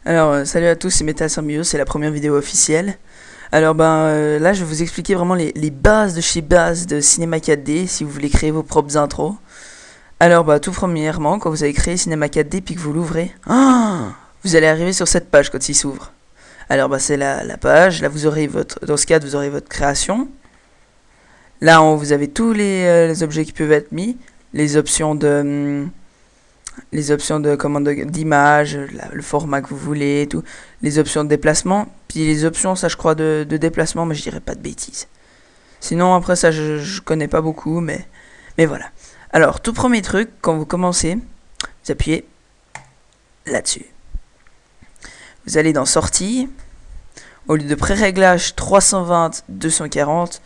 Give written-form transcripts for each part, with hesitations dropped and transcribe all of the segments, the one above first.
Alors, salut à tous, c'est Metal Symbiose, c'est la première vidéo officielle. Alors, là, je vais vous expliquer vraiment les bases de chez base de Cinema 4D si vous voulez créer vos propres intros. Alors, tout premièrement, quand vous avez créé Cinema 4D puis que vous l'ouvrez, vous allez arriver sur cette page quand il s'ouvre. Alors, c'est la page, là, vous aurez dans ce cadre, vous aurez votre création. Là, en haut, vous avez tous les objets qui peuvent être mis, les options de commande d'image, le format que vous voulez, tout, les options de déplacement, puis les options, ça je crois, de déplacement, mais je dirais pas de bêtises. Sinon, après ça, je connais pas beaucoup, mais voilà. Alors, tout premier truc, quand vous commencez, vous appuyez là-dessus. Vous allez dans Sortie, au lieu de pré-réglage 320-240,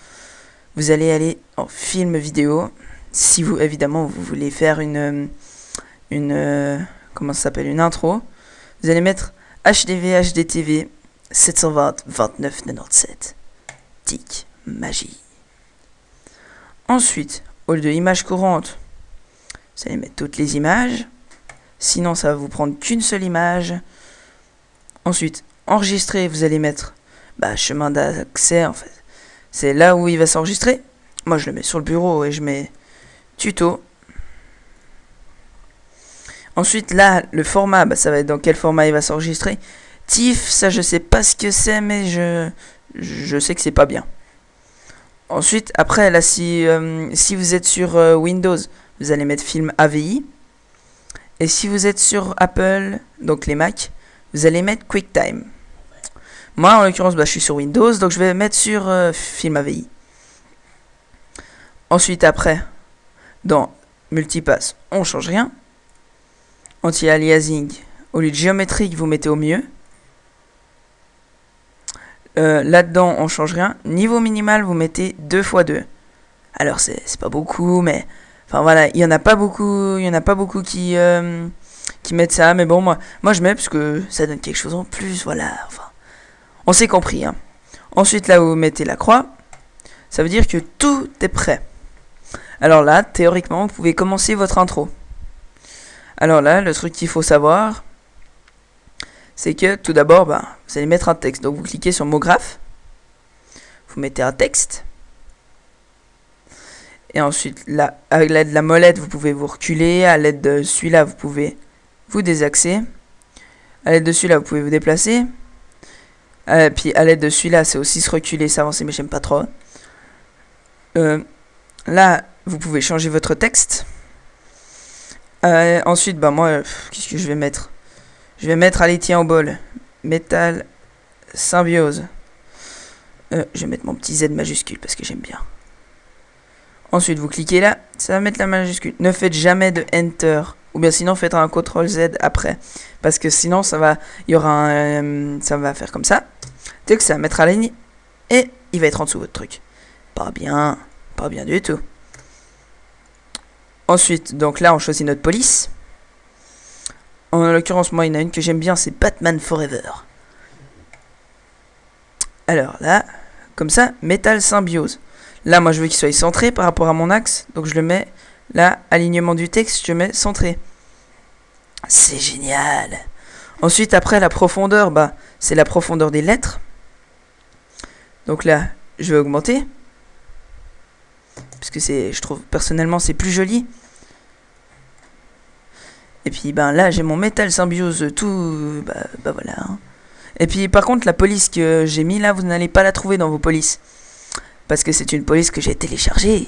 vous allez aller en film vidéo, si vous, évidemment, vous voulez faire comment ça s'appelle, une intro. Vous allez mettre HDV HDTV 720 29 97. Tic, magie. Ensuite, au lieu de images courantes, vous allez mettre toutes les images. Sinon, ça va vous prendre qu'une seule image. Ensuite, enregistrer, vous allez mettre chemin d'accès, en fait. C'est là où il va s'enregistrer. Moi, je le mets sur le bureau et je mets tuto. Ensuite, là, le format, ça va être dans quel format il va s'enregistrer. TIFF, ça, je sais pas ce que c'est, mais je sais que c'est pas bien. Ensuite, après, là, si vous êtes sur Windows, vous allez mettre film AVI. Et si vous êtes sur Apple, donc les Mac, vous allez mettre QuickTime. Moi, en l'occurrence, je suis sur Windows, donc je vais mettre sur film AVI. Ensuite, après, dans Multipass, on change rien. Anti-aliasing, au lieu de géométrique, vous mettez au mieux. Là-dedans, on change rien. Niveau minimal, vous mettez 2x2. Alors, c'est pas beaucoup, mais... Enfin, voilà, il y en a pas beaucoup qui mettent ça. Mais bon, moi je mets parce que ça donne quelque chose en plus, voilà. Enfin, on s'est compris, hein. Ensuite, là où vous mettez la croix, ça veut dire que tout est prêt. Alors là, théoriquement, vous pouvez commencer votre intro. Alors là, le truc qu'il faut savoir, c'est que tout d'abord, vous allez mettre un texte. Donc vous cliquez sur mot graphe, vous mettez un texte, et ensuite, là, avec l'aide de la molette, vous pouvez vous reculer. À l'aide de celui-là, vous pouvez vous désaxer. À l'aide de celui-là, vous pouvez vous déplacer. Puis à l'aide de celui-là, c'est aussi se reculer, s'avancer, mais j'aime pas trop. Là, vous pouvez changer votre texte. Ensuite, moi, qu'est-ce que je vais mettre? Je vais mettre, allez, tiens, au bol. Metal Symbiose. Je vais mettre mon petit Z majuscule parce que j'aime bien. Ensuite, vous cliquez là, ça va mettre la majuscule. Ne faites jamais de Enter. Ou bien sinon, faites un CTRL Z après. Parce que sinon, ça va faire comme ça. Tu sais que ça va mettre à la ligne. Et il va être en dessous votre truc. Pas bien du tout. Ensuite, donc là, on choisit notre police. En l'occurrence, moi, il y en a une que j'aime bien, c'est Batman Forever. Alors là, comme ça, Metal Symbiose. Là, moi, je veux qu'il soit centré par rapport à mon axe. Donc, je le mets là, alignement du texte, je mets centré. C'est génial. Ensuite, après, la profondeur, c'est la profondeur des lettres. Donc là, je vais augmenter. Parce que je trouve, personnellement, c'est plus joli. Et puis, là, j'ai mon Metal Symbiose tout... voilà. Hein. Et puis, par contre, la police que j'ai mis là, vous n'allez pas la trouver dans vos polices. Parce que c'est une police que j'ai téléchargée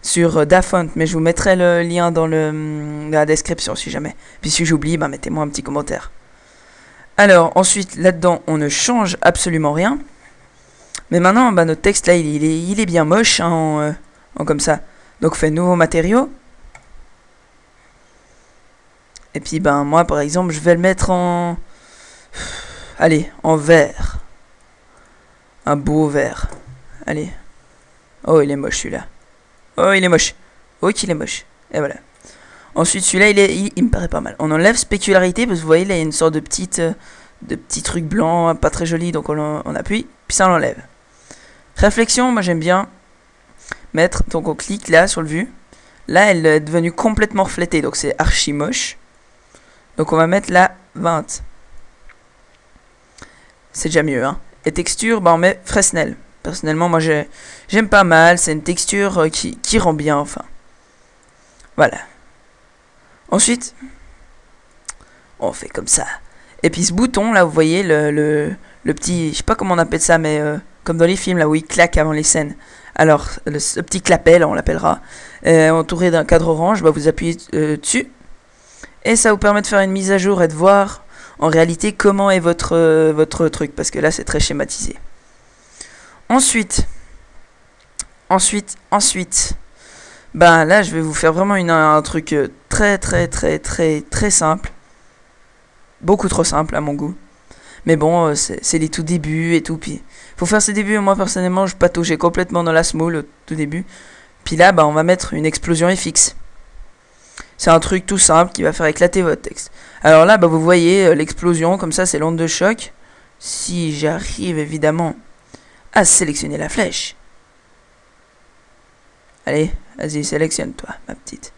sur Dafont. Mais je vous mettrai le lien dans la description si jamais. Puis si j'oublie, mettez-moi un petit commentaire. Alors, ensuite, là-dedans, on ne change absolument rien. Mais maintenant, notre texte, là, il est bien moche, hein, en comme ça. Donc, on fait nouveaux matériaux. Et puis, moi, par exemple, je vais le mettre en... Allez, en vert. Un beau vert. Allez. Oh, il est moche, celui-là. Oh, il est moche. Oh, qu'il est moche. Et voilà. Ensuite, celui-là, il me paraît pas mal. On enlève spécularité, parce que vous voyez, là, il y a une sorte de petit truc blanc, pas très joli, donc on appuie, puis ça, on l'enlève. Réflexion, moi, j'aime bien mettre, donc on clique là, sur le vue. Là, elle est devenue complètement reflétée, donc c'est archi moche. Donc on va mettre la 20. c'est déjà mieux, hein. Et texture, bah on met Fresnel. Personnellement, moi j'aime pas mal, c'est une texture qui rend bien, enfin. Voilà. Ensuite, on fait comme ça. Et puis ce bouton, là, vous voyez, le petit, je sais pas comment on appelle ça, mais comme dans les films, là où il claque avant les scènes. Alors, ce petit clapet, on l'appellera, entouré d'un cadre orange, bah, vous appuyez dessus. Et ça vous permet de faire une mise à jour et de voir en réalité comment est votre truc, parce que là c'est très schématisé. Ensuite, ben là je vais vous faire vraiment un truc très simple, beaucoup trop simple à mon goût. Mais bon, c'est les tout débuts et tout, puis faut faire ses débuts. Moi personnellement je pataugeais complètement dans la small au tout début. Puis là, bah, on va mettre une explosion FX. C'est un truc tout simple qui va faire éclater votre texte. Alors là, bah, vous voyez l'explosion, comme ça c'est l'onde de choc. Si j'arrive évidemment à sélectionner la flèche. Allez, vas-y, sélectionne-toi, ma petite.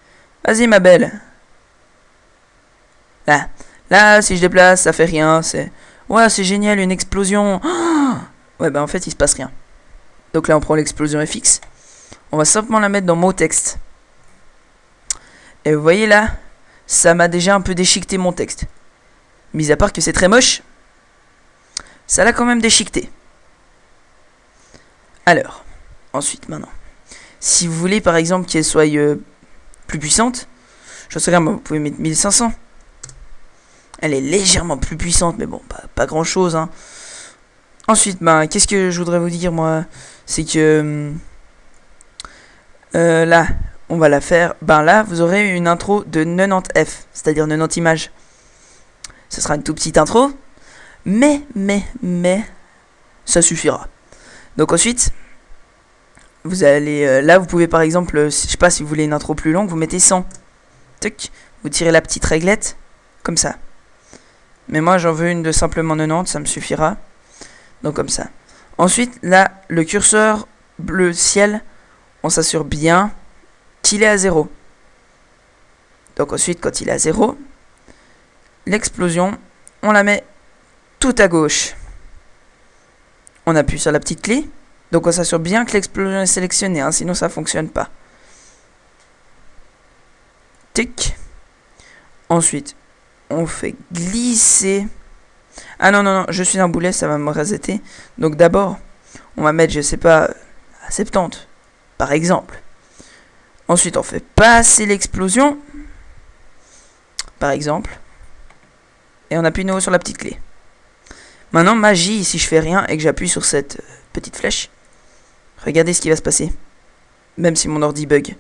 Vas-y, ma belle. Là, si je déplace, ça fait rien. Ouais, c'est génial, une explosion. Oh ouais, bah en fait, il se passe rien. Donc là, on prend l'explosion FX. On va simplement la mettre dans mot texte. Et vous voyez là, ça m'a déjà un peu déchiqueté mon texte. Mis à part que c'est très moche, ça l'a quand même déchiqueté. Alors, ensuite, maintenant, si vous voulez par exemple qu'elle soit plus puissante, je sais rien, vous pouvez mettre 1500. Elle est légèrement plus puissante, mais bon, pas grand chose, hein. Ensuite, ben, qu'est-ce que je voudrais vous dire, moi, c'est que là, on va la faire. Ben là, vous aurez une intro de 90F, c'est-à-dire 90 images. Ce sera une toute petite intro, mais, ça suffira. Donc ensuite, vous allez, là, vous pouvez par exemple, je sais pas si vous voulez une intro plus longue, vous mettez 100. Tuc, vous tirez la petite réglette, comme ça. Mais moi, j'en veux une de simplement 90, ça me suffira. Donc comme ça. Ensuite, là, le curseur bleu ciel, on s'assure bien qu'il est à 0. Donc ensuite, quand il est à 0, l'explosion, on la met tout à gauche. On appuie sur la petite clé. Donc on s'assure bien que l'explosion est sélectionnée, hein, sinon ça ne fonctionne pas. Tic. Ensuite, on fait glisser. Ah non, je suis un boulet, ça va me resetter. Donc d'abord, on va mettre, je sais pas, à 70, par exemple. Ensuite, on fait passer l'explosion, par exemple. Et on appuie de nouveau sur la petite clé. Maintenant, magie, si je fais rien et que j'appuie sur cette petite flèche, regardez ce qui va se passer. Même si mon ordi bug.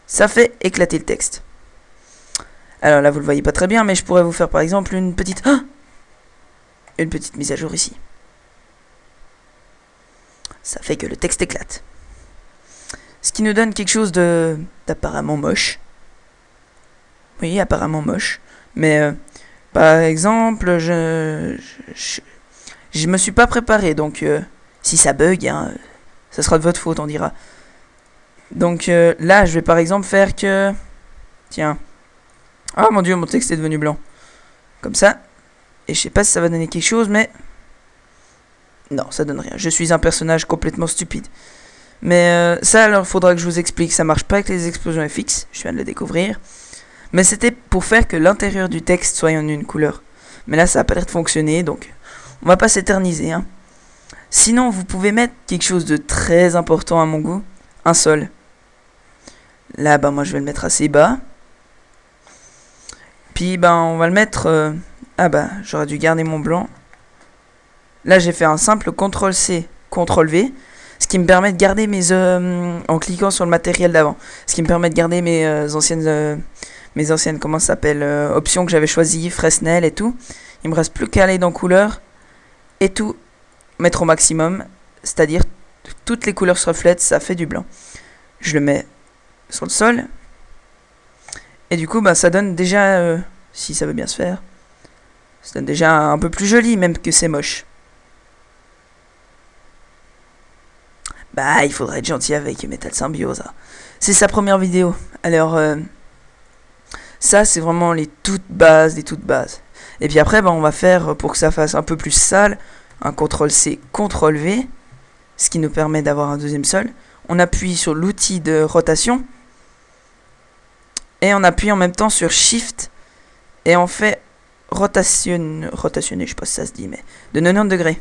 Ça fait éclater le texte. Alors là, vous le voyez pas très bien, mais je pourrais vous faire par exemple une petite mise à jour ici. Ça fait que le texte éclate. Ce qui nous donne quelque chose d'apparemment moche. Oui, apparemment moche. Mais par exemple, je me suis pas préparé, donc si ça bug, hein, ça sera de votre faute, on dira. Donc là, je vais par exemple faire que... Tiens. Ah mon dieu, mon texte est devenu blanc. Comme ça. Et je sais pas si ça va donner quelque chose, mais... Non, ça donne rien. Je suis un personnage complètement stupide. Mais ça, alors, il faudra que je vous explique. Ça marche pas avec les explosions FX. Je viens de le découvrir. Mais c'était pour faire que l'intérieur du texte soit en une couleur. Mais là, ça a pas l'air de fonctionner, donc... On va pas s'éterniser, hein. Sinon, vous pouvez mettre quelque chose de très important à mon goût. Un sol. Là, bah, moi, je vais le mettre assez bas. Puis, ben, on va le mettre... Ah bah, j'aurais dû garder mon blanc. Là, j'ai fait un simple CTRL-C, CTRL-V. Ce qui me permet de garder mes... en cliquant sur le matériel d'avant. Ce qui me permet de garder mes anciennes... comment ça s'appelle options que j'avais choisies, Fresnel et tout. Il me reste plus qu'à aller dans couleurs. Et tout mettre au maximum. C'est-à-dire, toutes les couleurs se reflètent, ça fait du blanc. Je le mets sur le sol. Et du coup, bah, ça donne déjà... si ça veut bien se faire... Ça donne déjà un peu plus joli, même que c'est moche. Bah, il faudrait être gentil avec Metal Symbiose. Hein. C'est sa première vidéo. Alors, ça, c'est vraiment les toutes bases des toutes bases. Et puis après, ben, on va faire, pour que ça fasse un peu plus sale, un CTRL-C, CTRL-V, ce qui nous permet d'avoir un deuxième sol. On appuie sur l'outil de rotation, et on appuie en même temps sur Shift, et on fait rotationner, je sais pas si ça se dit, mais de 90 degrés.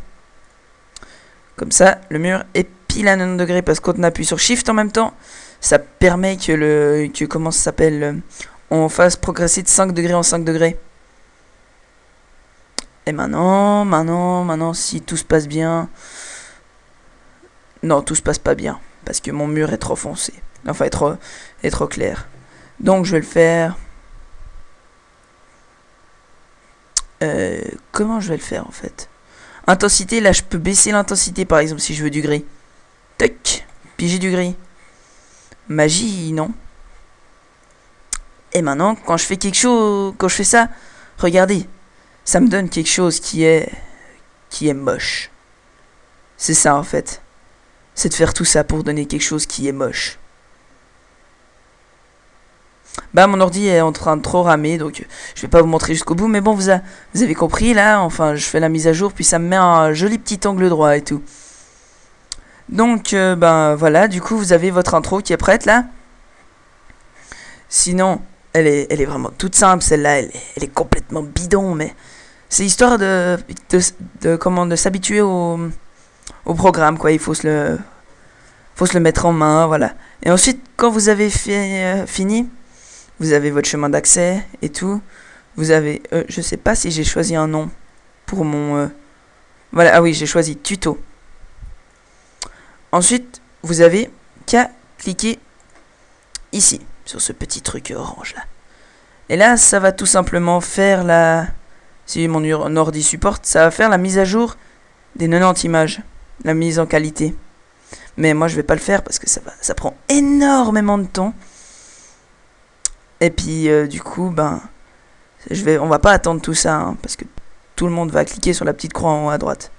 Comme ça, le mur est pile à 90 degrés, parce qu'on appuie sur Shift en même temps, ça permet que comment ça s'appelle, on fasse progresser de 5 degrés en 5 degrés. Et maintenant, si tout se passe bien... Non, tout se passe pas bien, parce que mon mur est trop foncé. Enfin, est trop clair. Donc, je vais le faire... comment je vais le faire, en fait? Intensité, là, je peux baisser l'intensité, par exemple, si je veux du gris. Tac, puis j'ai du gris. Magie, non. Et maintenant, quand je fais quelque chose... Quand je fais ça, regardez. Ça me donne quelque chose qui est moche. C'est ça, en fait. C'est de faire tout ça pour donner quelque chose qui est moche. Bah, mon ordi est en train de trop ramer, donc je vais pas vous montrer jusqu'au bout, mais bon, vous avez compris, là, enfin, je fais la mise à jour, puis ça me met un joli petit angle droit et tout. Donc, ben, voilà, du coup, vous avez votre intro qui est prête, là. Sinon, elle est vraiment toute simple, celle-là, elle est complètement bidon, mais c'est histoire de s'habituer au programme, quoi. Il faut se le mettre en main, voilà. Et ensuite, quand vous avez fini, vous avez votre chemin d'accès et tout. Vous avez, je sais pas si j'ai choisi un nom pour mon... voilà, ah oui, j'ai choisi tuto. Ensuite, vous avez qu'à cliquer ici, sur ce petit truc orange là. Et là, ça va tout simplement faire la... Si mon ordi supporte, ça va faire la mise à jour des 90 images. La mise en qualité. Mais moi, je vais pas le faire parce que ça prend énormément de temps. Et puis, du coup, ben... on va pas attendre tout ça, hein, parce que tout le monde va cliquer sur la petite croix en haut à droite.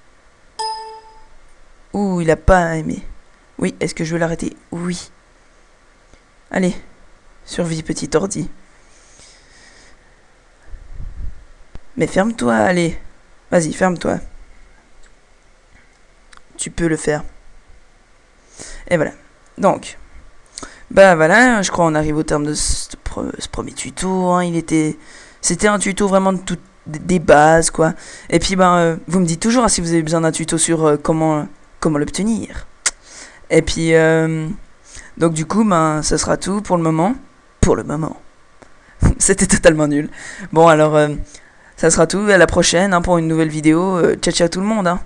Ouh, il a pas aimé. Oui, est-ce que je veux l'arrêter? Oui. Allez, survie petit ordi. Mais ferme-toi, allez. Vas-y, ferme-toi. Tu peux le faire. Et voilà. Donc, bah voilà, je crois on arrive au terme de ce premier tuto. Hein. C'était un tuto vraiment de des bases, quoi. Et puis, ben, vous me dites toujours hein, si vous avez besoin d'un tuto sur comment l'obtenir. Et puis, donc du coup, ben, ça sera tout pour le moment. Pour le moment. C'était totalement nul. Bon, alors, ça sera tout. À la prochaine hein, pour une nouvelle vidéo. Ciao, ciao tout le monde. Hein.